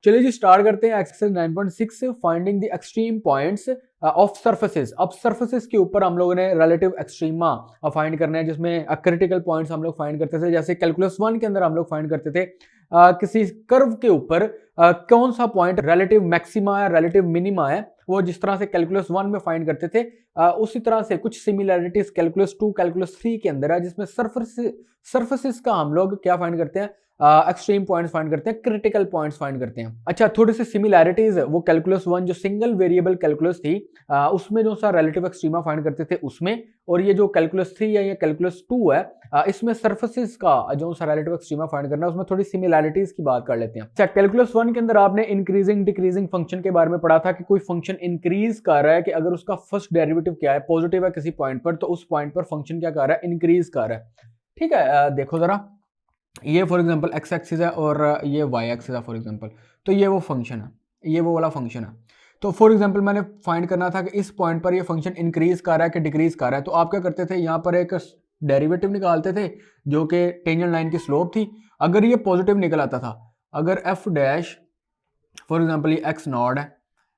चलिए जी स्टार्ट करते हैं exercise 9.6 finding the extreme points of surfaces. अब सर्फेसेस के ऊपर हम लोगों ने रिलेटिव एक्सट्रीमा फाइंड करना है, जिसमें क्रिटिकल पॉइंट्स हम लोग फाइंड करते थे। जैसे कैलकुलस 1 के अंदर हम लोग फाइंड करते थे किसी कर्व के ऊपर कौन सा पॉइंट रिलेटिव मैक्सिमा है, रिलेटिव मिनिमा है, वो जिस तरह से कैलकुलस 1 में फाइंड करते थे उसी तरह से कुछ सिमिलैरिटीज कैलकुलस 2 कैलकुलस 3 के अंदर है, जिसमें सर्फेसेस का हम लोग क्या फाइंड करते हैं, एक्सट्रीम पॉइंट्स फाइंड करते हैं, क्रिटिकल पॉइंट्स फाइंड करते हैं। अच्छा, थोड़ी सी सिमिलैरिटीज वो कैलकुलस 1 जो सिंगल वेरिएबल कैलकुलस थी उसमें जो सा रिलेटिव एक्सट्रीमा फाइंड करते थे उसमें, और ये जो कैलकुलस 3 है या कैलकुलस 2 है इसमें सर्फेसेस का जो सा रिलेटिव एक्सट्रीमा फाइंड करना है उसमें थोड़ी सिमिलैरिटीज की बात कर लेते हैं। अच्छा, कैलकुलस 1 के अंदर आपने इंक्रीजिंग डिक्रीजिंग फंक्शन के बारे में पढ़ा था कि कोई फंक्शन इंक्रीज कर रहा है कि अगर उसका फर्स्ट डेरिवेटिव क्या है, पॉजिटिव है किसी पॉइंट पर, तो उस पॉइंट पर फंक्शन क्या कर रहा है, इंक्रीज कर रहा है। ठीक है, देखो जरा, ये फॉर एग्जांपल एक्स एक्सिस है और ये वाई एक्सिस है फॉर एग्जांपल, तो ये वो फंक्शन है, ये वो वाला फंक्शन है। तो फॉर एग्जांपल मैंने फाइंड करना था कि इस पॉइंट पर ये फंक्शन इंक्रीज कर रहा है कि डिक्रीज कर रहा है, तो आप क्या करते थे, यहाँ पर एक डेरिवेटिव निकालते थे जो कि टेंजेंट लाइन की स्लोप थी। अगर ये पॉजिटिव निकल आता था, अगर एफ डैश फॉर एग्जांपल ये एक्स नॉट है,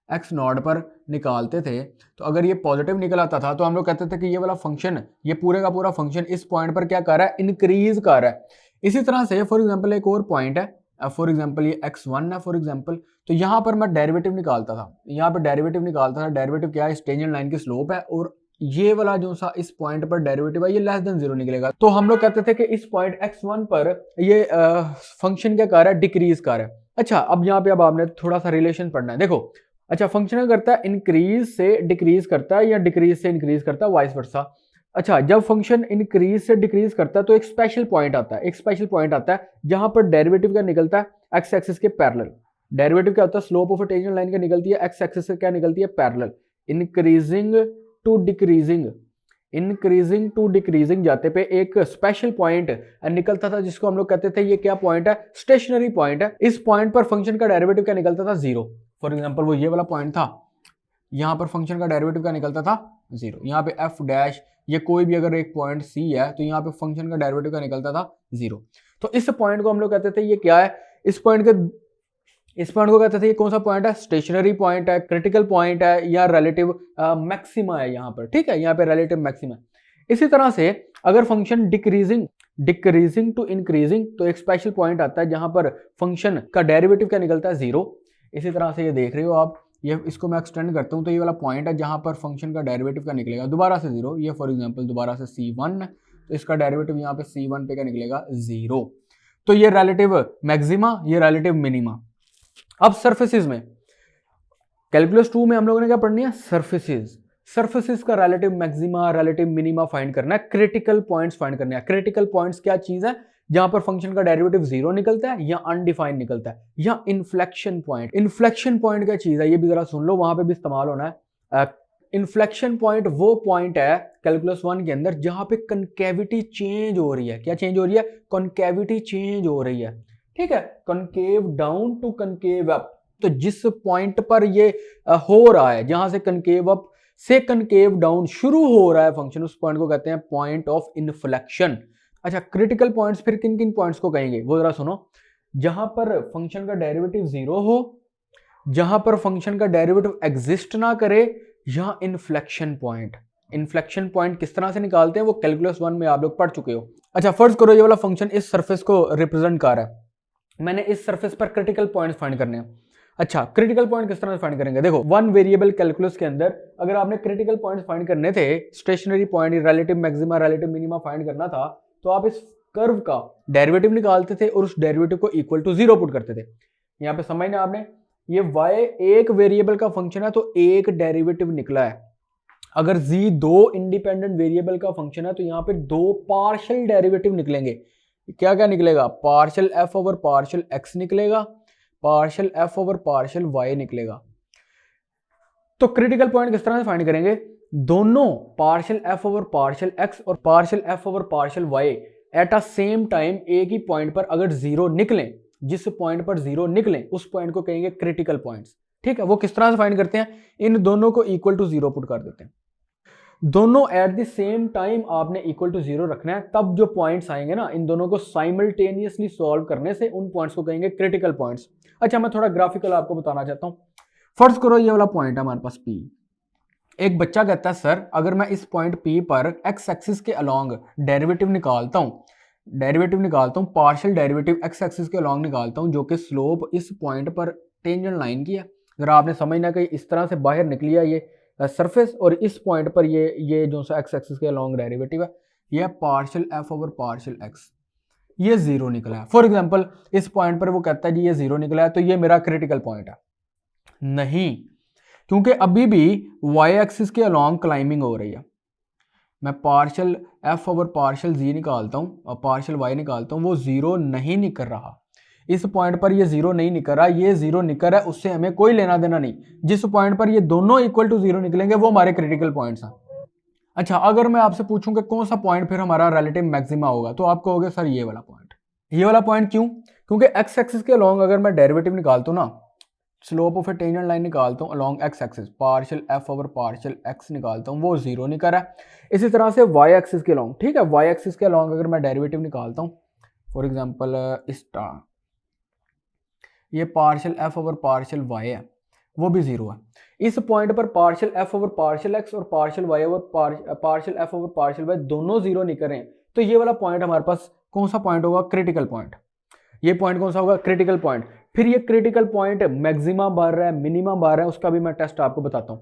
एक्स नॉट पर निकालते थे, तो अगर ये पॉजिटिव निकल आता था तो हम लोग कहते थे कि ये वाला फंक्शन, ये पूरे का पूरा फंक्शन इस पॉइंट पर क्या कर रहा है, इंक्रीज कर रहा है। इसी तरह से फॉर एग्जांपल एक और पॉइंट है, फॉर एग्जांपल ये x1 है फॉर एग्जांपल, तो यहाँ पर मैं डेरिवेटिव निकालता था, यहाँ पर डेरिवेटिव निकालता था, डेरिवेटिव क्या है, इस टेंजेंट लाइन की स्लोप है, और ये वाला जो सा इस पॉइंट पर डेरिवेटिव है ये लेस देन 0 निकलेगा। तो हम लोग कहते थे कि इस पॉइंट x1 पर ये फंक्शन क्या कर रहा है, डिक्रीज कर रहा है। अच्छा, अब यहाँ पे अब आपने थोड़ा सा रिलेशन पढ़ना है, देखो। अच्छा, फंक्शन करता है इंक्रीज से डिक्रीज करता है या डिक्रीज से इंक्रीज करता है, वाइस वर्सा। अच्छा, जब फंक्शन इंक्रीज से डिक्रीज करता है तो एक स्पेशल पॉइंट आता है, एक स्पेशल पॉइंट आता है जहां पर डेरिवेटिव का निकलता है एक्स एक्सिस के पैरेलल। डेरिवेटिव क्या होता है, slope of a tangent line का निकलती है एक्स एक्सिस से क्या निकलती है, parallel. Increasing to decreasing, increasing to decreasing जाते पे एक स्पेशल पॉइंट निकलता था जिसको हम लोग कहते थे ये क्या पॉइंट है, स्टेशनरी पॉइंट है। इस पॉइंट पर फंक्शन का डेरिवेटिव क्या निकलता था, 0। फॉर एग्जांपल वो ये वाला पॉइंट था, यहाँ पर फंक्शन का डेरिवेटिव क्या निकलता था, 0। यहाँ पे एफ डैश ये कोई भी अगर एक पॉइंट सी है तो यहाँ पे फंक्शन का डेरिवेटिव क्या निकलता था, 0। तो इस पॉइंट को हम लोग कहते थे ये क्या है, इस पॉइंट को कहते थे ये कौन सा पॉइंट है, स्टेशनरी पॉइंट है, क्रिटिकल पॉइंट है, या रिलेटिव मैक्सिमा है यहाँ पर। ठीक है, यहाँ पे रिलेटिव मैक्सिमा। इसी तरह से अगर फंक्शन डिक्रीजिंग टू इंक्रीजिंग, तो एक स्पेशल पॉइंट आता है जहां पर फंक्शन का डेरिवेटिव क्या निकलता है, 0। इसी तरह से ये देख रहे हो आप, ये इसको मैं एक्सटेंड करता हूँ तो ये वाला पॉइंट है जहां पर फंक्शन का डेरिवेटिव क्या निकलेगा, दोबारा से 0। ये फॉर एग्जांपल दोबारा से c1, तो इसका डेरिवेटिव यहाँ पे c1 पे क्या निकलेगा, 0। तो ये रिलेटिव मैक्सिमा, ये रिलेटिव मिनिमा। अब सर्फेसिस में, कैलकुलस 2 में हम लोगों ने क्या पढ़नी है, सर्फेसिस का relative maxima relative minima find करना है, क्रिटिकल पॉइंट्स फाइंड करना है। क्रिटिकल पॉइंट्स क्या चीज है, जहां पर फंक्शन का डेरिवेटिव 0 निकलता है या अनडिफाइंड निकलता है, या इन्फ्लेक्शन पॉइंट। इन्फ्लेक्शन पॉइंट क्या चीज है, ये भी जरा सुन लो, वहां पे भी इस्तेमाल होना है। इन्फ्लेक्शन पॉइंट वो पॉइंट है कैलकुलस 1 के अंदर जहां पे कनकेविटी चेंज हो रही है। क्या चेंज हो रही है, कनकेविटी चेंज हो रही है। ठीक है, concave down to concave up. तो जिस पॉइंट पर ये हो रहा है, जहां से कनकेव अप से कनकेव डाउन शुरू हो रहा है फंक्शन, उस पॉइंट को कहते हैं पॉइंट ऑफ इन्फ्लेक्शन। अच्छा, क्रिटिकल पॉइंट्स फिर किन किन पॉइंट्स को कहेंगे, वो जरा सुनो। जहां पर फंक्शन का डेरिवेटिव 0 हो, जहां पर फंक्शन का डेरिवेटिव एग्जिस्ट ना करे, या इन्फ्लेक्शन पॉइंट। इन्फ्लेक्शन पॉइंट किस तरह से निकालते हैं वो कैलकुलस 1 में आप लोग पढ़ चुके हो। अच्छा, फर्ज करो ये वाला फंक्शन इस सरफेस को रिप्रेजेंट कर रहा है, मैंने इस सरफेस पर क्रिटिकल पॉइंट्स फाइंड करने हैं। अच्छा, क्रिटिकल पॉइंट किस तरह से फाइंड करेंगे, देखो, वन वेरिएबल कैलकुलस के अंदर अगर आपने क्रिटिकल पॉइंट्स फाइंड करने थे, stationary point, relative maxima relative minima find करना था, तो आप इस कर्व का डेरिवेटिव निकालते थे और उस डेरिवेटिव को इक्वल टू 0 पुट करते थे। यहाँ पे समझना आपने, ये y एक वेरिएबल का फंक्शन है तो एक डेरिवेटिव निकला है। अगर z 2 इंडिपेंडेंट वेरिएबल का फंक्शन है तो यहाँ पे 2 पार्शियल डेरिवेटिव निकलेंगे। क्या क्या निकलेगा, partial f over partial x निकलेगा, partial f over partial y निकलेगा। तो क्रिटिकल पॉइंट किस तरह से फाइंड करेंगे, दोनों partial f over partial x और partial f over partial y at a same time एक ही पॉइंट पर अगर 0 निकलें, जिस पॉइंट पर 0 निकलें उस पॉइंट को कहेंगे क्रिटिकल पॉइंट्स। ठीक है, वो किस तरह से फाइंड करते हैं, इन दोनों को इक्वल टू 0 पुट कर देते हैं। दोनों एट द सेम टाइम आपने इक्वल टू जीरो रखना है, तब जो पॉइंट्स आएंगे ना इन दोनों को साइमल्टेनियसली सॉल्व करने से उन पॉइंट्स को कहेंगे क्रिटिकल पॉइंट्स। अच्छा मैं थोड़ा ग्राफिकल आपको बताना चाहता हूं। फर्ज करो ये वाला पॉइंट है हमारे पास P। एक बच्चा कहता है सर अगर मैं इस पॉइंट P पर एक्स एक्सिस के अलोंग डेरिवेटिव निकालता हूं पार्शियल डेरिवेटिव एक्स एक्सिस के अलोंग निकालता हूं जो कि स्लोप इस पॉइंट पर टेंजेंट लाइन की है। अगर आपने समझना कि इस तरह से बाहर निकली है ये सरफेस और इस पॉइंट पर ये जो सा एक्स एक्सिस के अलोंग डेरिवेटिव है ये partial F over partial x, ये जीरो निकला है। फॉर एग्जांपल इस पॉइंट पर वो कहता है जी ये जीरो निकला है तो ये मेरा क्रिटिकल पॉइंट है। नहीं, क्योंकि अभी भी वाई एक्सिस के अलोंग क्लाइंबिंग हो रही है। मैं पार्शियल एफ ओवर पार्शियल जी निकालता हूँ और पार्शियल वाई निकालता हूँ, वो जीरो नहीं निकल रहा। इस पॉइंट पर ये जीरो नहीं निकल रहा, ये जीरो निकल रहा है, उससे हमें कोई लेना देना नहीं। जिस पॉइंट पर ये दोनों इक्वल टू जीरो निकलेंगे वो हमारे क्रिटिकल पॉइंट्स हैं। अच्छा अगर मैं आपसे पूछूं कि कौन सा पॉइंट फिर हमारा रिलेटिव मैक्सिमा होगा तो आप कहोगे सर ये वाला पॉइंट। ये वाला पॉइंट क्यों? क्योंकि एक्स एक्सिस के अलोंग अगर मैं डेरिवेटिव निकालता हूं ना, slope of A tangent line निकालता हूं along x axis, partial F over partial x निकालता हूं, वो जीरो निकल रहा है। इसी तरह से वाई एक्सिस के अलोंग, ठीक है, वाई एक्सिस के अलोंग अगर मैं डेरिवेटिव निकालता हूं फॉर एग्जांपल ये partial F over partial y है, वो भी जीरो है। इस पॉइंट पर partial F over partial x और partial y over partial F over partial y दोनों जीरो निकल रहे हैं, तो ये वाला पॉइंट हमारे पास कौन सा पॉइंट होगा? Critical point. ये पॉइंट कौन सा होगा? Critical point. फिर ये क्रिटिकल पॉइंट मैक्सिमा बाहर रहा है मिनिमम बाहर रहा है, उसका भी मैं टेस्ट आपको बताता हूं।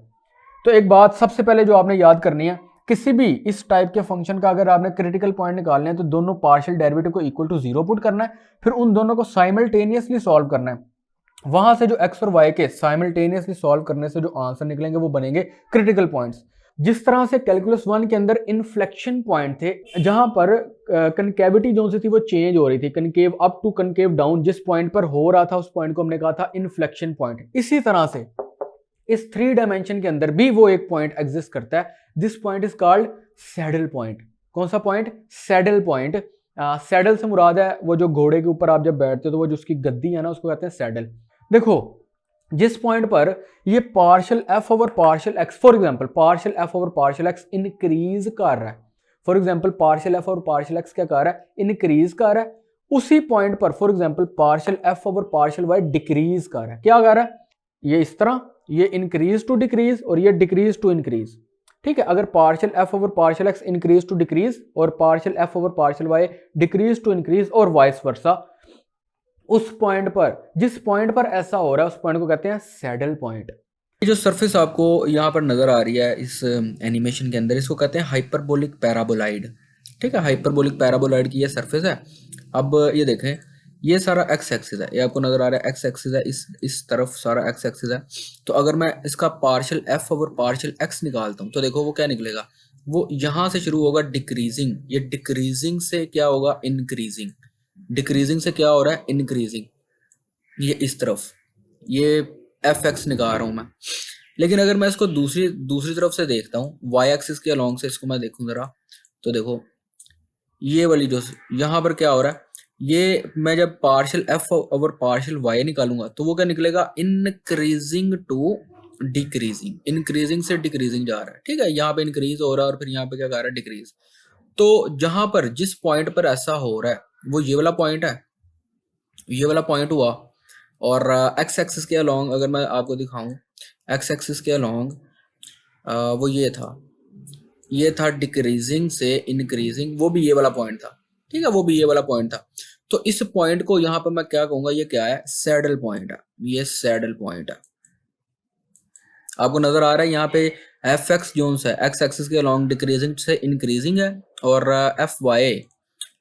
तो एक बात सबसे पहले जो आपने याद करनी है, किसी भी इस टाइप के फंक्शन का अगर आपने क्रिटिकल पॉइंट निकालने हैं तो दोनों पार्शियल डेरिवेटिव को इक्वल टू जीरो पुट करना है, फिर उन दोनों को साइमल्टेनियसली सॉल्व करना है। वहां से जो एक्स और वाई के साइमल्टेनियसली सॉल्व करने से जो आंसर निकलेंगे वो बनेंगे क्रिटिकल पॉइंट्स। जिस तरह से कैलकुलस 1 के अंदर इन्फ्लेक्शन पॉइंट थे जहां पर कनकेविटी जो सी थी वो चेंज हो रही थी, concave up to concave down, जिस पॉइंट पर हो रहा था उस पॉइंट को हमने कहा था इन्फ्लेक्शन पॉइंट। इसी तरह से इस 3 डायमेंशन के अंदर भी वो एक पॉइंट एग्जिस्ट करता है, this point is called saddle point. कौन सा पॉइंट? Saddle point. सैडल से मुराद है वो जो घोड़े के ऊपर आप जब बैठते हो तो वो जो उसकी गद्दी है ना उसको कहते हैं सैडल। देखो जिस पॉइंट पर ये partial F over partial x, for example partial F over partial x increase कर रहा है, for example partial F over partial x क्या कर रहा है? इंक्रीज कर रहा है। उसी पॉइंट पर for example partial F over partial Y decrease कर रहा है। क्या कर रहा है? ये इस तरह, ये इंक्रीज टू डिक्रीज और ये डिक्रीज टू इंक्रीज। ठीक है, अगर partial F over partial x increase to decrease और partial F over partial Y decrease to increase और वाइस वर्सा, उस पॉइंट पर जिस पॉइंट पर ऐसा हो रहा है उस पॉइंट को कहते हैं सैडल पॉइंट। ये जो सरफेस आपको यहाँ पर नजर आ रही है इस एनिमेशन के अंदर, इसको कहते हैं हाइपरबोलिक पैराबोलाइड। ठीक है, हाइपरबोलिक पैराबोलाइड की ये सरफेस है। अब ये देखें, ये सारा एक्स एक्सिस है, ये आपको नजर आ रहा है एक्स एक्सिस है, इस तरफ सारा एक्स एक्सिस है। तो अगर मैं इसका partial F over partial x निकालता हूँ तो देखो वो क्या निकलेगा, वो यहां से शुरू होगा डिक्रीजिंग, ये डिक्रीजिंग से क्या होगा? इंक्रीजिंग। डिक्रीजिंग से क्या हो रहा है? इंक्रीजिंग। ये इस तरफ ये एफ एक्स निकाल रहा हूं मैं। लेकिन अगर मैं इसको दूसरी दूसरी तरफ से देखता हूँ वाई एक्सिस के अलोंग से इसको मैं देखूं जरा, तो देखो ये वाली जो यहाँ पर क्या हो रहा है, ये मैं जब partial F over partial Y निकालूंगा तो वो क्या निकलेगा? Increasing to decreasing. इंक्रीजिंग से डिक्रीजिंग जा रहा है। ठीक है, यहाँ पे इंक्रीज हो रहा है और फिर यहाँ पे क्या कर रहा है? डिक्रीज। तो जहां पर जिस पॉइंट पर ऐसा हो रहा है वो ये वाला पॉइंट है, ये वाला पॉइंट हुआ। और एक्स एक्सिस के अलोंग अगर मैं आपको दिखाऊं, एक्स एक्सिस के अलोंग वो ये था डिक्रीजिंग से इंक्रीजिंग, वो भी ये वाला पॉइंट था। ठीक है, वो भी ये वाला पॉइंट था। तो इस पॉइंट को यहाँ पर मैं क्या कहूंगा? ये क्या है? सैडल पॉइंट है। ये सैडल पॉइंट है। आपको नजर आ रहा है यहाँ पे एफ एक्स जोन्स है एक्स एक्सिस के अलोंग डिक्रीजिंग से इंक्रीजिंग है, और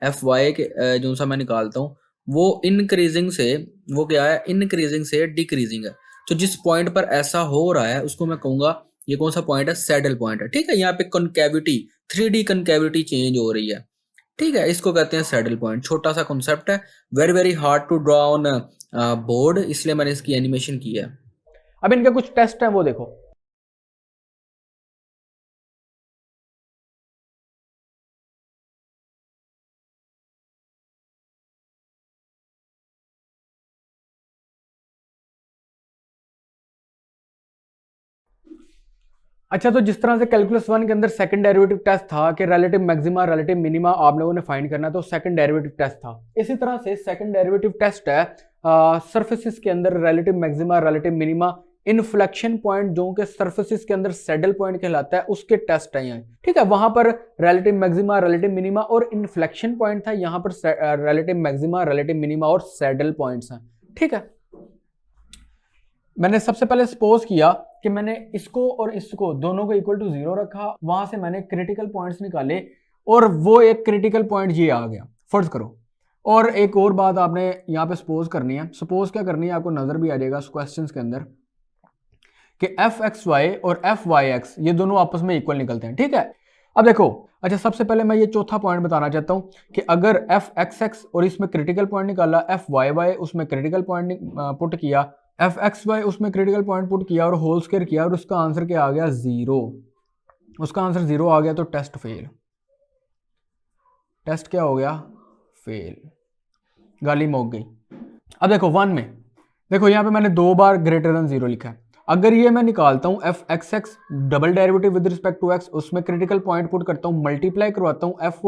एफ वाई के जो सा मैं निकालता हूँ वो इंक्रीजिंग से, वो क्या है? इंक्रीजिंग से डिक्रीजिंग है। तो जिस पॉइंट पर ऐसा हो रहा है उसको मैं कहूंगा ये कौन सा पॉइंट है? सैडल पॉइंट है। ठीक है, यहाँ पे कनकेविटी 3D कनकेविटी चेंज हो रही है। ठीक है, इसको कहते हैं सैडल पॉइंट। छोटा सा कॉन्सेप्ट है, very very hard to draw on board, इसलिए मैंने इसकी एनिमेशन की है। अब इनके कुछ टेस्ट हैं वो देखो। अच्छा, तो जिस तरह से कैलकुलस 1 के अंदर सेकंड डेरिवेटिव टेस्ट था कि रिलेटिव मैक्सिमा रिलेटिव मिनिमा आप लोगों ने फाइंड करना, तो सेकंड डेरिवेटिव टेस्ट था। इसी तरह से सेकंड डेरिवेटिव टेस्ट है सरफेसेस के अंदर relative maxima relative minima inflection point जो कि सरफेसेस के अंदर सैडल पॉइंट कहलाता है, उसके टेस्ट है यहाँ। ठीक है, वहां पर रिलेटिव मैक्सिमा रिलेटिव मिनिमा और इनफ्लेक्शन पॉइंट था, यहाँ पर रिलेटिव मैक्सिमा रिलेटिव मिनिमा और सैडल पॉइंट्स हैं। ठीक है, मैंने सबसे पहले सपोज किया कि मैंने इसको और इसको दोनों को इक्वल टू 0 रखा, वहां से मैंने क्रिटिकल पॉइंट्स निकाले और वो एक क्रिटिकल पॉइंट ये आ गया, फर्ज करो। और एक और बात आपने यहाँ पे सपोज करनी है, सपोज क्या करनी है आपको नजर भी आ जाएगा उस क्वेश्चन के अंदर कि एफ एक्स वाई और एफ वाई एक्स ये दोनों आपस में इक्वल निकलते हैं। ठीक है, अब देखो, अच्छा सबसे पहले मैं ये चौथा पॉइंट बताना चाहता हूं कि अगर एफ एक्स एक्स और इसमें क्रिटिकल पॉइंट निकाला, एफ वाई वाई उसमें क्रिटिकल पॉइंट पुट किया, एफ एक्स वाई उसमें क्रिटिकल पॉइंट पुट किया और होल स्क्वायर किया और उसका आंसर क्या आ गया 0, उसका आंसर 0 आ गया, तो टेस्ट फेल। टेस्ट क्या हो गया? फेल, गाली मोक गई। अब देखो 1 में देखो यहाँ पे मैंने 2 बार ग्रेटर देन 0 लिखा है। अगर ये मैं निकालता हूँ F X X double derivative with respect to X, उसमें क्रिटिकल पॉइंट पुट करता हूँ, मल्टीप्लाई करवाता हूँ F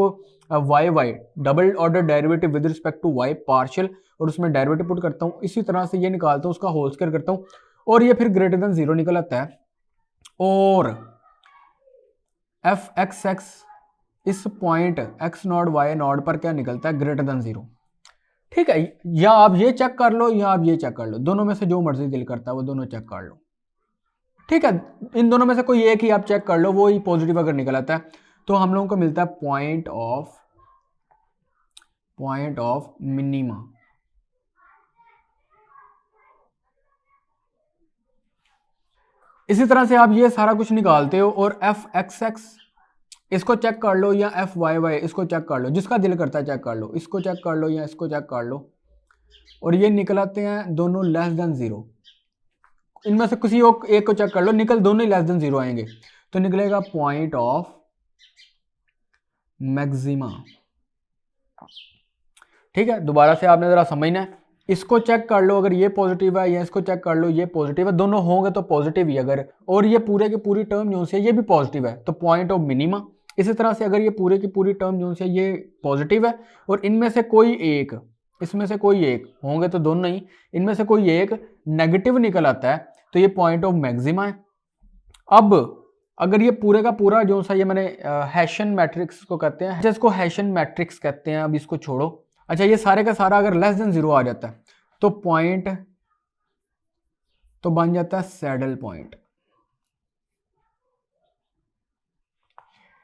Y Y double order derivative with respect to Y partial और उसमें डेरिवेटिव पुट करता हूँ, इसी तरह से ये निकालता हूँ, उसका होल स्क्वायर करता हूँ और ये फिर ग्रेटर देन 0 निकल आता है। और एफ एक्स एक्स इस point X naught Y naught पर क्या निकलता है? Greater than 0। ठीक है, या आप ये चेक कर लो या आप ये चेक कर लो, दोनों में से जो मर्जी दिल करता है वो दोनों चेक कर लो। ठीक है, इन दोनों में से कोई एक ही आप चेक कर लो, वो ही पॉजिटिव अगर निकल आता है तो हम लोगों को मिलता है पॉइंट ऑफ मिनिमा। इसी तरह से आप ये सारा कुछ निकालते हो और एफ एक्स एक्स इसको चेक कर लो या एफ वाई वाई इसको चेक कर लो, जिसका दिल करता है चेक कर लो, इसको चेक कर लो या इसको चेक कर लो, और ये निकल आते हैं दोनों लेस देन 0। इनमें से किसी एक को चेक कर लो, निकल दोनों ही लेस देन 0 आएंगे, तो निकलेगा पॉइंट ऑफ मैक्सिमा। ठीक है, दोबारा से आपने जरा समझना है, इसको चेक कर लो अगर ये पॉजिटिव है, या इसको चेक कर लो ये पॉजिटिव है, दोनों होंगे तो पॉजिटिव ही अगर, और ये पूरे की पूरी टर्म जो से ये भी पॉजिटिव है तो पॉइंट ऑफ मिनिमा। इसी तरह से अगर ये पूरे की पूरी टर्म जो से ये पॉजिटिव है और इनमें से कोई एक, इसमें से कोई एक होंगे तो दोनों ही, इनमें से कोई एक नेगेटिव निकल आता है तो ये पॉइंट ऑफ मैक्सिमा है। अब अगर ये पूरे का पूरा जो सा ये मैंने हैशन मैट्रिक्स को कहते हैं, जिसको हैशन मैट्रिक्स कहते हैं, अब इसको छोड़ो। अच्छा, ये सारे का सारा अगर लेस देन 0 आ जाता है तो पॉइंट तो बन जाता है सैडल पॉइंट।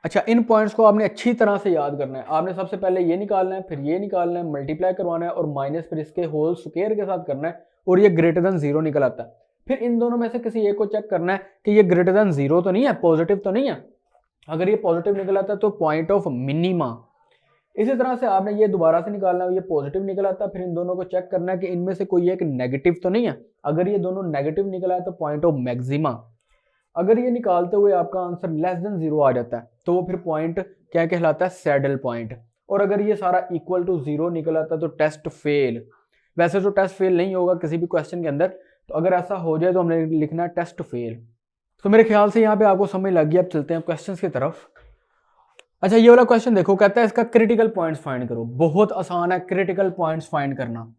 अच्छा, इन पॉइंट्स को आपने अच्छी तरह से याद करना है। आपने सबसे पहले ये निकालना है, फिर ये निकालना है, मल्टीप्लाई करवाना है और माइनस फिर इसके होल स्क्वायर के साथ करना है और ये ग्रेटर देन 0 निकल आता है। फिर इन दोनों में से किसी एक को चेक करना है कि ये ग्रेटर देन 0 तो नहीं है, पॉजिटिव तो नहीं है। अगर ये पॉजिटिव निकल आता है तो पॉइंट ऑफ मिनिमा। इसी तरह से आपने ये दोबारा से निकालना है, ये पॉजिटिव निकल आता है, फिर इन दोनों को चेक करना है कि इनमें से कोई एक नेगेटिव तो नहीं है। अगर ये दोनों नेगेटिव निकला है तो पॉइंट ऑफ मैक्सिमा। अगर ये निकालते हुए आपका आंसर लेस देन 0 आ जाता है तो वो फिर पॉइंट क्या कहलाता है? Saddle point. और अगर ये सारा इक्वल टू 0 निकल आता है तो टेस्ट फेल। वैसे तो टेस्ट फेल नहीं होगा किसी भी क्वेश्चन के अंदर, तो अगर ऐसा हो जाए तो हमने लिखना है टेस्ट फेल। तो मेरे ख्याल से यहाँ पे आपको समझ लग गई। अब चलते हैं क्वेश्चन की तरफ। अच्छा, ये वाला क्वेश्चन देखो, कहता है इसका क्रिटिकल पॉइंट्स फाइंड करो। बहुत आसान है क्रिटिकल पॉइंट्स फाइंड करना।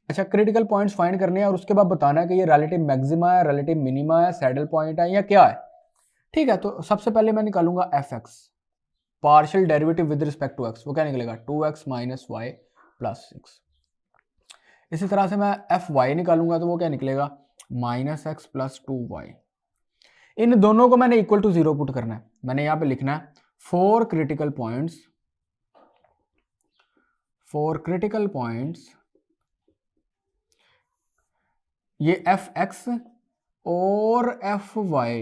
अच्छा, क्रिटिकल पॉइंट्स फाइंड करने हैं और उसके बाद बताना है कि ये रिलेटिव मैक्सिमा है, रिलेटिव मिनिमा है, सैडल पॉइंट है या क्या है। ठीक है, तो सबसे पहले मैं निकालूंगा F X partial derivative with respect to X, वो क्या निकलेगा? 2x minus Y plus 6। इसी तरह से मैं एफ वाई निकालूंगा तो वो क्या निकलेगा? Minus x plus 2y। इन दोनों को मैंने इक्वल टू 0 पुट करना है। मैंने यहां पे लिखना है फॉर क्रिटिकल पॉइंट्स ये एफ एक्स और एफ वाई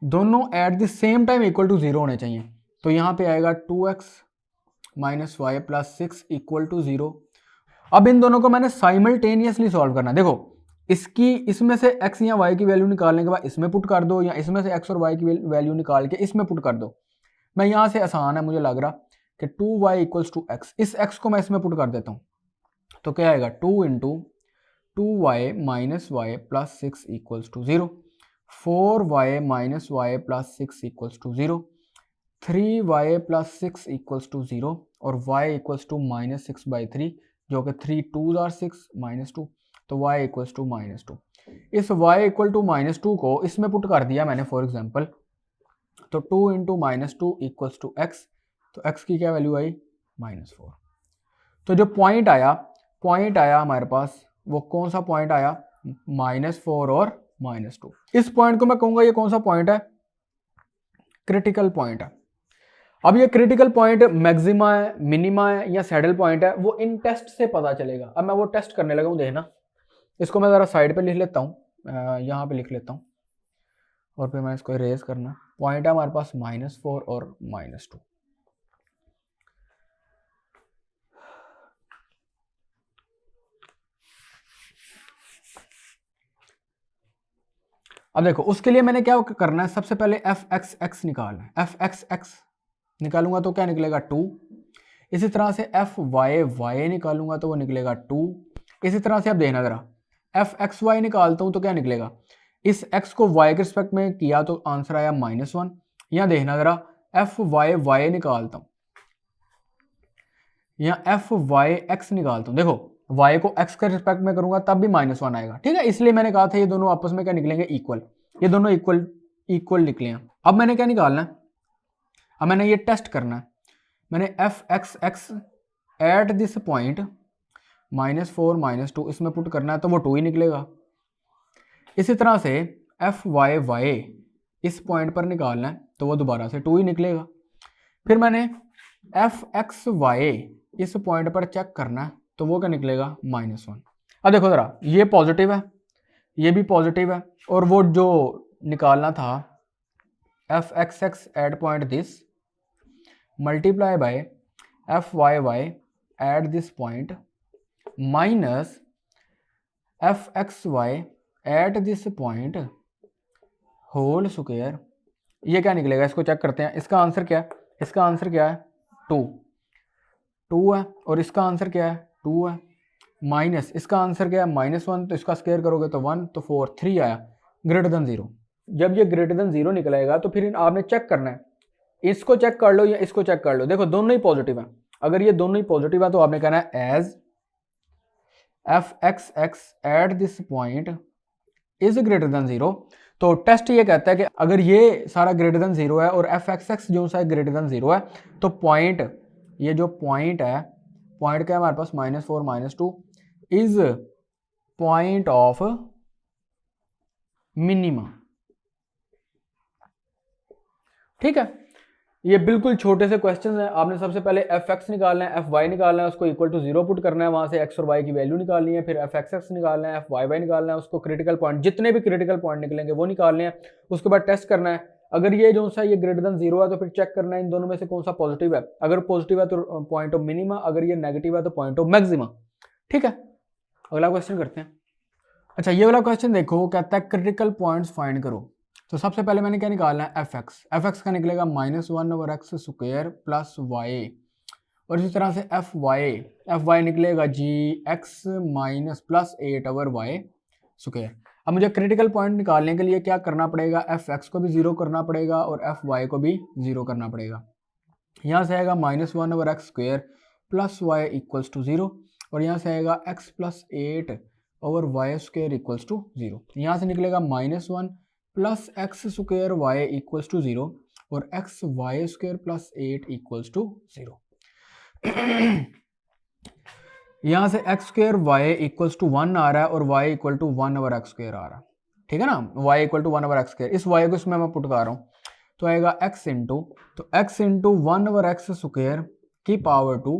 दोनों at the same time equal to 0 होने चाहिए। तो यहां पे आएगा 2x minus Y plus 6 equal to 0। अब इन दोनों को मैंने साइमल्टेनियसली सॉल्व करना। देखो, इसमें से x या y की वैल्यू निकालने के बाद इसमें पुट कर दो, या इसमें से x और y की वैल्यू निकाल के इसमें पुट कर दो। मैं यहां से आसान है मुझे लग रहा कि 2y इक्वल्स टू x, इस x को मैं इसमें पुट कर देता हूं तो क्या आएगा? 2 into 2y minus Y plus 6 equals to 0। 4y minus Y plus 6 equals to 0, 3y plus 6 equals to 0 और y इक्वल्स टू माइनस 6/3 जो कि 3 2 आर 6 माइनस 2, तो y इक्वल्स टू माइनस 2। इस y इक्वल टू माइनस 2 को इसमें put कर दिया मैंने फॉर एग्जांपल, तो 2 into minus 2 equals to x, तो x की क्या वैल्यू आई -4। तो जो पॉइंट आया हमारे पास वो कौन सा पॉइंट आया, -4 और -2। इस पॉइंट को मैं कहूंगा ये कौन सा पॉइंट है, क्रिटिकल पॉइंट है। अब ये क्रिटिकल पॉइंट मैक्सिमा है, मिनिमा है या सैडल पॉइंट है, वो इन टेस्ट से पता चलेगा। अब मैं वो टेस्ट करने लगा हूं, देखना। इसको मैं ज़रा साइड पे लिख लेता हूँ, यहाँ पे लिख लेता हूँ और फिर मैं इसको इरेज करना। पॉइंट है हमारे पास -4 और -2। अब देखो उसके लिए मैंने क्या करना है, सबसे पहले f(x(x) निकालना है। f(x(x) निकालूंगा तो क्या निकलेगा 2। इसी तरह से f(y(y) निकालूंगा तो वो निकलेगा 2। इसी तरह से अब देखना जरा, f(x(y) निकालता हूं तो क्या निकलेगा, इस x को y के रिस्पेक्ट में किया तो आंसर आया -1। यहाँ देखना जरा, f(y(y) निकालता हूं, यहाँ f(y(x) निकालता हूं, देखो y को x के रिस्पेक्ट में करूंगा तब भी -1 आएगा, ठीक है। इसलिए मैंने कहा था ये दोनों आपस में क्या निकलेंगे, इक्वल। ये दोनों इक्वल निकले हैं। अब मैंने क्या निकालना है, अब मैंने ये टेस्ट करना है। मैंने f(x(x) एट दिस पॉइंट -4 -2 इसमें पुट करना है तो वो 2 ही निकलेगा। इसी तरह से f(y(y) इस पॉइंट पर निकालना है तो वो दोबारा से 2 ही निकलेगा। फिर मैंने f(x(y) इस पॉइंट पर चेक करना है तो वो क्या निकलेगा, -1। अब देखो जरा, ये पॉजिटिव है, ये भी पॉजिटिव है, और वो जो निकालना था f(x(x) at point this multiply by f(y(y) at this point minus f(x(y) at this point whole square, ये क्या निकलेगा, इसको चेक करते हैं। इसका आंसर क्या है, इसका आंसर क्या है 2 है, और इसका आंसर क्या है 2 है, माइनस इसका आंसर क्या है -1, तो इसका स्क्वायर करोगे तो 1, तो 4 3 आया, ग्रेटर देन 0। जब ये ग्रेटर देन 0 निकलेगा तो फिर आपने चेक करना है, इसको चेक कर लो या इसको चेक कर लो। देखो दोनों ही पॉजिटिव है, अगर ये दोनों ही पॉजिटिव है तो आपने कहना है as f(x(x) at this point is greater than 0। तो टेस्ट ये कहता है कि अगर ये सारा ग्रेटर देन 0 है और f(x(x) जो सा ग्रेटर देन 0 है, तो पॉइंट, ये जो पॉइंट है, पॉइंट क्या है हमारे पास -4 -2 इज पॉइंट ऑफ मिनिमा, ठीक है। ये बिल्कुल छोटे से क्वेश्चन हैं। आपने सबसे पहले f(x) निकालना है, f(y) निकालना है, उसको इक्वल टू 0 पुट करना है, वहां से x और y की वैल्यू निकालनी है, फिर f(x(x) निकालना है, f(y(y) निकालना है, उसको क्रिटिकल पॉइंट, जितने भी क्रिटिकल पॉइंट निकलेंगे वो निकालने हैं। उसके बाद टेस्ट करना है, अगर ये जो सा ये ग्रेटर देन 0 है तो फिर चेक करना है इन दोनों में से कौन सा पॉजिटिव है। अगर पॉजिटिव है तो पॉइंट ऑफ मिनिमा, अगर ये नेगेटिव है तो पॉइंट ऑफ मैक्सिमा, ठीक है। अगला क्वेश्चन करते हैं। अच्छा, ये वाला क्वेश्चन देखो, कहता है क्रिटिकल पॉइंट्स फाइंड करो। तो सबसे पहले मैंने क्या निकालना है, f(x) का निकलेगा -1/x² प्लस y, और इसी तरह से f(y) निकलेगा gx माइनस प्लस 8/y²। अब मुझे क्रिटिकल पॉइंट निकालने के लिए क्या करना पड़ेगा, f(x) को भी 0 करना पड़ेगा और f(y) को भी 0 करना पड़ेगा। यहाँ से आएगा -1/x² plus y equals to 0, और यहाँ से आएगा x plus 8/y² equals to 0। यहाँ से निकलेगा -1 plus x² y equals to 0 और xy² प्लस 8 इक्वल्स टू 0। यहाँ से x² y इक्वल्स टू 1 आ रहा है और y इक्वल टू 1/x² आ रहा है, ठीक है ना। y इक्वल टू 1/x², इस y को इसमें मैं पुट कर रहा हूँ तो आएगा x इंटू 1/x² की पावर 2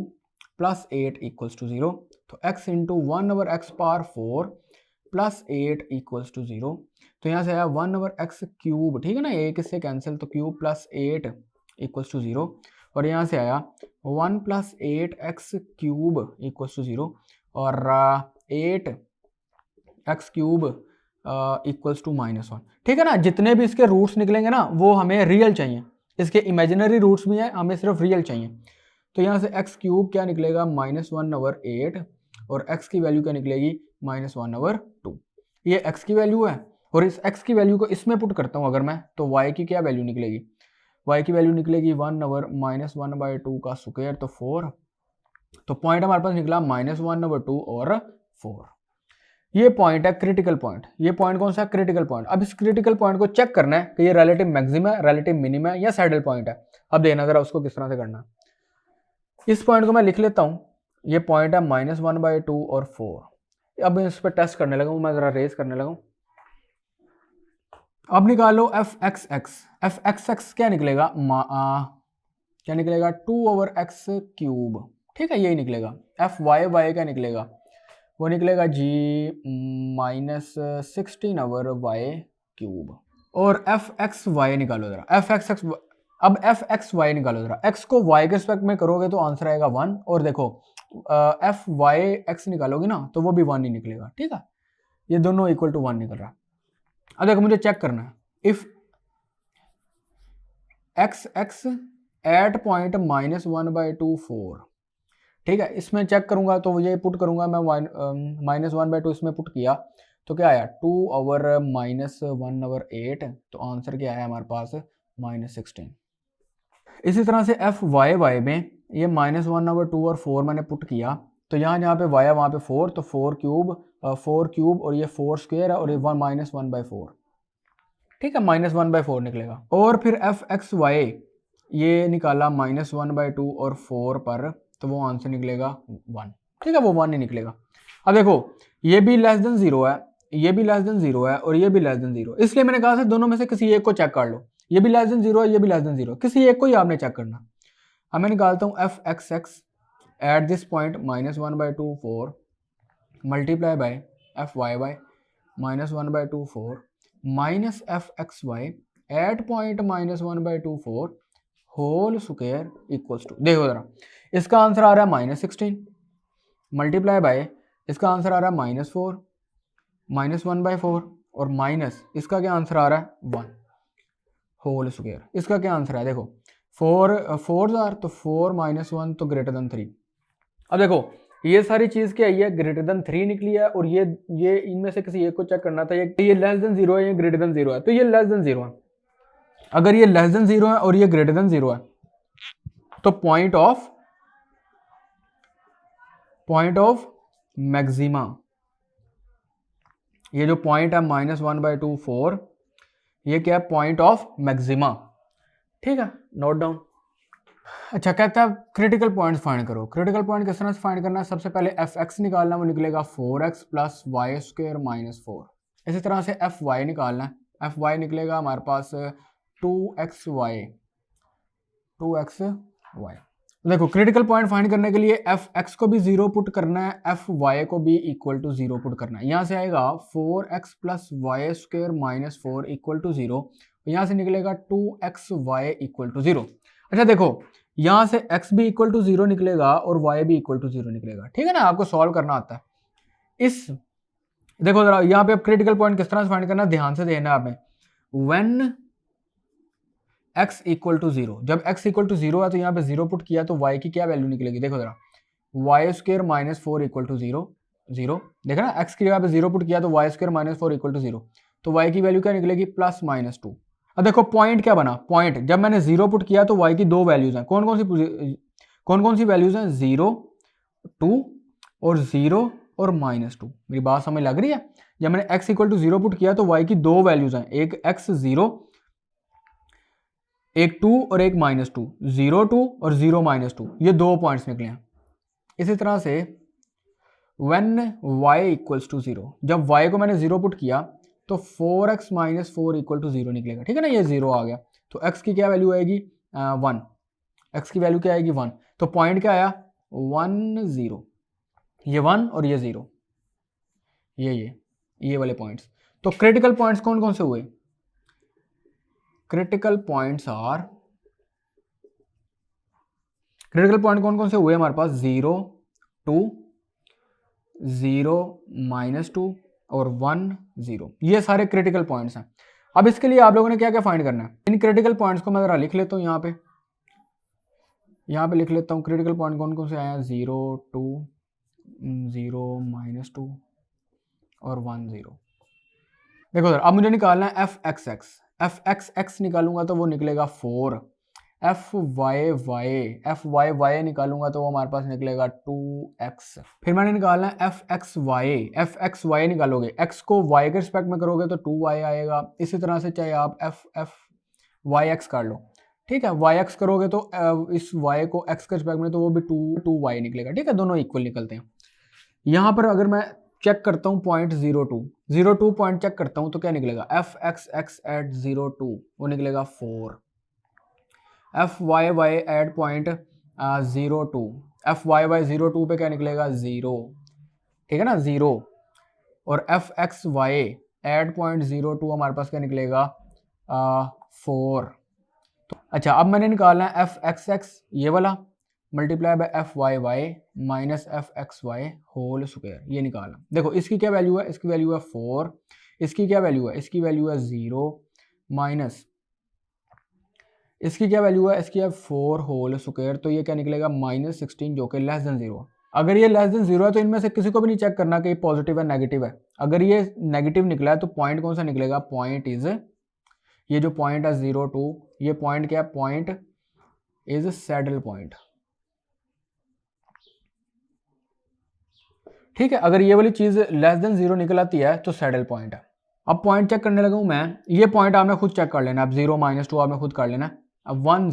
प्लस 8 इक्वल्स टू 0, तो x into 1/x⁴ plus 8 equals to 0। तो यहाँ से आया 1/x³, ठीक है ना, एक इससे कैंसिल, तो क्यूब प्लस 8 इक्वल्स टू 0, और यहाँ से आया 1 प्लस 8x³ इक्वल्स टू 0 और 8x³ इक्वल्स टू -1, ठीक है ना। जितने भी इसके रूट्स निकलेंगे ना वो हमें रियल चाहिए, इसके इमेजिनरी रूट्स भी हैं, हमें सिर्फ रियल चाहिए। तो यहाँ से x³ क्या निकलेगा -1/8 और x की वैल्यू क्या निकलेगी -1/2। ये x की वैल्यू है और इस x की वैल्यू को इसमें पुट करता हूँ अगर मैं, तो y की क्या वैल्यू निकलेगी, y की वैल्यू निकलेगी 1/-1/2 का स्क्वायर, तो 4। तो पॉइंट हमारे पास निकला -1/2 और 4। ये पॉइंट है क्रिटिकल पॉइंट। ये पॉइंट कौन सा है, क्रिटिकल पॉइंट। अब इस क्रिटिकल पॉइंट को चेक करना है कि ये रिलेटिव मैक्सिमा है, रिलेटिव मिनिमा है या सैडल पॉइंट है। अब देखना जरा उसको किस तरह से करना है। इस पॉइंट को मैं लिख लेता हूं, ये पॉइंट है -1/2 और 4। अब मैं इस पर टेस्ट करने लगा, मैं जरा रेस करने लगा। अब निकालो f(x)। क्या निकलेगा, क्या निकलेगा 2/x³। ठीक है, यही निकलेगा। fy क्या निकलेगा, वो निकलेगा जी -16/y³। और f(x)y निकालो जरा, f(x)। अब f(x)y निकालो जरा, x को y के रिस्पेक्ट में करोगे तो आंसर आएगा 1। और देखो fy(x) निकालोगे ना तो वो भी 1 ही निकलेगा। ठीक है, ये दोनों इक्वल टू 1 निकल रहा है। अब देखो मुझे चेक करना है, इफ x एट पॉइंट -1/2 4। ठीक है, इसमें चेक करूंगा तो ये पुट करूंगा मैं, -1/2 इसमें पुट किया तो क्या आया 2/-1/8। तो आंसर क्या आया हमारे पास, -16। इसी तरह से fy में ये -1/2 और 4 मैंने पुट किया, तो यहाँ पे y है वहाँ पे 4, तो 4 क्यूब और ये 4 स्क्वायर है और ये -1/4। ठीक है, -1/4 निकलेगा। और फिर f(x)y ये निकाला -1/2 और 4 पर, तो वो आंसर निकलेगा 1। ठीक है, वो 1 ही निकलेगा। अब देखो ये भी लेस देन 0 है, ये भी लेस देन 0 है और ये भी लेस देन 0, इसलिए मैंने कहा था दोनों में से किसी एक को चेक कर लो। ये भी लेस देन 0 है, ये भी लेस देन 0, किसी एक को ही आपने चेक करना। अब मैं निकालता हूँ f(x)(x) at this point -1/2 4 multiply by fy -1/2 4 minus f(x)y at point -1/2 4 whole square equals to, देखो जरा इसका आंसर आ रहा है -16 मल्टीप्लाई बाय इसका आंसर आ रहा है -4 -1/4 और माइनस इसका क्या आंसर आ रहा है 1 होल स्क्वायर। इसका क्या आंसर है, देखो 4 आर तो 4 -1 तो ग्रेटर देन 3। अब देखो ये सारी चीज क्या है, ग्रेटर देन 3 निकली है और ये इनमें से किसी एक को चेक करना था, ये लेस देन 0 है, ये ग्रेटर देन 0 है, तो ये लेस देन 0 है। अगर ये लेस देन 0 है और ये ग्रेटर देन 0 है तो पॉइंट ऑफ मैक्सिमा, ये जो पॉइंट है -1/2 4, ये क्या है, पॉइंट ऑफ मैक्सिमा। ठीक है, नोट डाउन। अच्छा, कहता है क्रिटिकल पॉइंट्स फाइंड करो। क्रिटिकल पॉइंट किस तरह से फाइंड करना है, सबसे पहले f(x) निकालना, वो निकलेगा 4x + y² - 4। इसी तरह से fy निकालना है, fy निकलेगा हमारे पास 2xy। देखो क्रिटिकल पॉइंट फाइंड करने के लिए f(x) को भी 0 पुट करना है, fy को भी इक्वल टू 0 पुट करना है। यहाँ से आएगा 4x + y² - 4 इक्वल टू 0, यहाँ से निकलेगा 2xy इक्वल टू 0। अच्छा देखो यहाँ से x भी इक्वल टू 0 निकलेगा और y भी इक्वल टू 0 निकलेगा। ठीक है ना, आपको सॉल्व करना आता है। इस देखो जरा यहाँ पे अब क्रिटिकल पॉइंट किस तरह से फाइंड करना है, ध्यान से देखना है आपने। व्हेन x इक्वल टू 0, जब x इक्वल टू 0 है तो यहाँ पे 0 पुट किया तो y की क्या वैल्यू निकलेगी, देखो जरा y² - 4 इक्वल टू 0। देखा ना, x की जगह पे 0 पुट किया तो y² - 4 इक्वल टू 0, तो y की वैल्यू क्या निकलेगी, +-2। अब देखो पॉइंट क्या बना, पॉइंट जब मैंने 0 पुट किया तो y की दो वैल्यूज हैं, कौन कौन सी वैल्यूज हैं, 0 2 और 0 और -2। मेरी बात समझ लग रही है। जब मैंने x इक्वल टू 0 पुट किया तो y की दो वैल्यूज हैं, एक x 0, एक 2 और एक -2, 0 2 और 0 -2, ये दो पॉइंट्स निकले हैं। इसी तरह से व्हेन y इक्वल्स टू 0, जब y को मैंने 0 पुट किया तो 4x - 4 इक्वल टू 0 निकलेगा। ठीक है ना, ये 0 आ गया तो x की क्या वैल्यू आएगी 1, x की वैल्यू क्या आएगी 1, तो पॉइंट क्या आया 1 0, ये 1 और ये 0, ये वाले पॉइंट्स। तो क्रिटिकल पॉइंट्स कौन कौन से हुए, क्रिटिकल पॉइंट कौन कौन से हुए हमारे पास, 0 2 0 -2 और 1 0, ये सारे क्रिटिकल पॉइंट्स हैं। अब इसके लिए आप लोगों ने क्या क्या फाइंड करना है, इन क्रिटिकल पॉइंट्स को मैं जरा लिख लेता हूँ, यहाँ पे लिख लेता हूँ क्रिटिकल पॉइंट कौन कौन से आए हैं, 0 2 0 -2 और 1 0। देखो सर, अब मुझे निकालना है F X X. F X x निकालूंगा तो वो निकलेगा 4। एफ वाई वाई निकालूंगा तो वो हमारे पास निकलेगा 2x। फिर मैंने निकालना है F X Y. F X Y निकालोगे, x को y के रिस्पेक्ट में करोगे तो 2y आएगा। इसी तरह से चाहे आप एफ वाई एक्स कर लो, ठीक है। वाई एक्स करोगे तो इस y को x के रिस्पेक्ट में तो वो भी 2y निकलेगा, ठीक है। दोनों इक्वल निकलते हैं। यहाँ पर अगर मैं चेक करता हूँ पॉइंट 02 पॉइंट चेक करता हूँ तो क्या निकलेगा, एफ एक्स एक्स एट 02 वो निकलेगा 4। F Y Y at point 02, F Y Y 02 पे क्या निकलेगा 0, ठीक है ना 0। और F X Y at point 02 हमारे पास क्या निकलेगा 4। अच्छा, अब मैंने निकालना है एफ एक्स एक्स ये वाला multiply by F Y Y minus F X Y whole square, ये निकालना। देखो इसकी क्या वैल्यू है, इसकी वैल्यू है 4। इसकी क्या वैल्यू है, इसकी वैल्यू है 0 माइनस इसकी क्या वैल्यू है, इसकी है 4 होल स्क्वायर। तो ये क्या निकलेगा -16 जो कि लेस देन 0। अगर ये लेस देन 0 है तो इनमें से किसी को भी नहीं चेक करना कि पॉजिटिव है नेगेटिव है। अगर ये नेगेटिव निकला है तो पॉइंट कौन सा निकलेगा, पॉइंट इज, ये जो पॉइंट है 02, ये पॉइंट क्या है, पॉइंट इज सैडल पॉइंट, ठीक है। अगर ये वाली चीज लेस देन 0 निकल आती है तो सैडल पॉइंट है। अब पॉइंट चेक करने लगा हूं मैं, ये पॉइंट आपने खुद चेक कर लेना। अब 0 -2 आपने खुद कर लेना। अब 1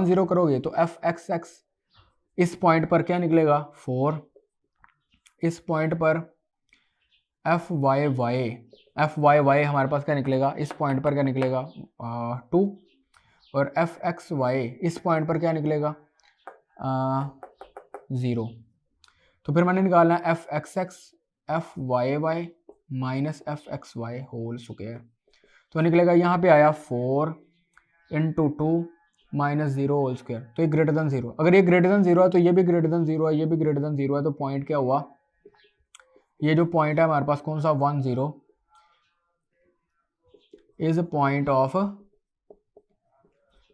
0 करोगे तो एफ एक्स एक्स इस पॉइंट पर क्या निकलेगा 4। इस पॉइंट पर एफ वाई वाई हमारे पास क्या निकलेगा, इस पॉइंट पर क्या निकलेगा 2। और एफ एक्स वाई इस पॉइंट पर क्या निकलेगा 0। तो फिर मैंने निकालना है F X X F Y Y minus F X Y whole square. तो निकलेगा यहाँ पे आया 4 इंटू 2 माइनस 0 होल स्क्वायर। तो ये ग्रेटर देन 0, अगर ये ग्रेटर देन 0 है तो ये भी ग्रेटर देन 0 है, ये भी ग्रेटर देन 0 है। तो पॉइंट क्या हुआ, ये जो पॉइंट है हमारे पास कौन सा 1 0 is a point of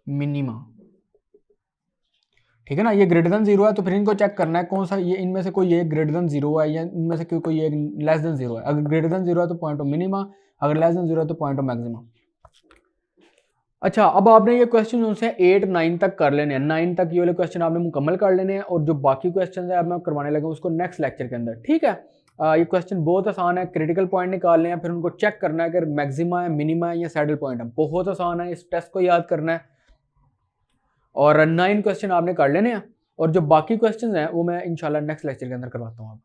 minima, ठीक है ना। ये ग्रेटर देन 0 है तो फिर इनको चेक करना है कौन सा, ये इनमें से कोई एक ग्रेटर देन 0 है या इनमें से कोई एक लेस देन 0 है। अगर ग्रेटर देन 0 है तो पॉइंट ऑफ मिनिमा, अगर लेस देन 0 है तो पॉइंट ऑफ मैक्सिमा। अच्छा, अब आपने ये क्वेश्चन उनसे 8 9 तक कर लेने हैं। 9 तक ये वाले क्वेश्चन आपने मुकम्मल कर लेने हैं और जो बाकी क्वेश्चन है अब मैं करवाने लगा उसको नेक्स्ट लेक्चर के अंदर, ठीक है। ये क्वेश्चन बहुत आसान है, क्रिटिकल पॉइंट निकालने हैं, फिर उनको चेक करना है कि मैक्सिमा है, मिनिमा है या सैडल पॉइंट है। बहुत आसान है, इस टेस्ट को याद करना है और 9 क्वेश्चन आपने कर लेने हैं और जो बाकी क्वेश्चन हैं वो मैं इंशाल्लाह नेक्स्ट लेक्चर के अंदर करवाता हूँ।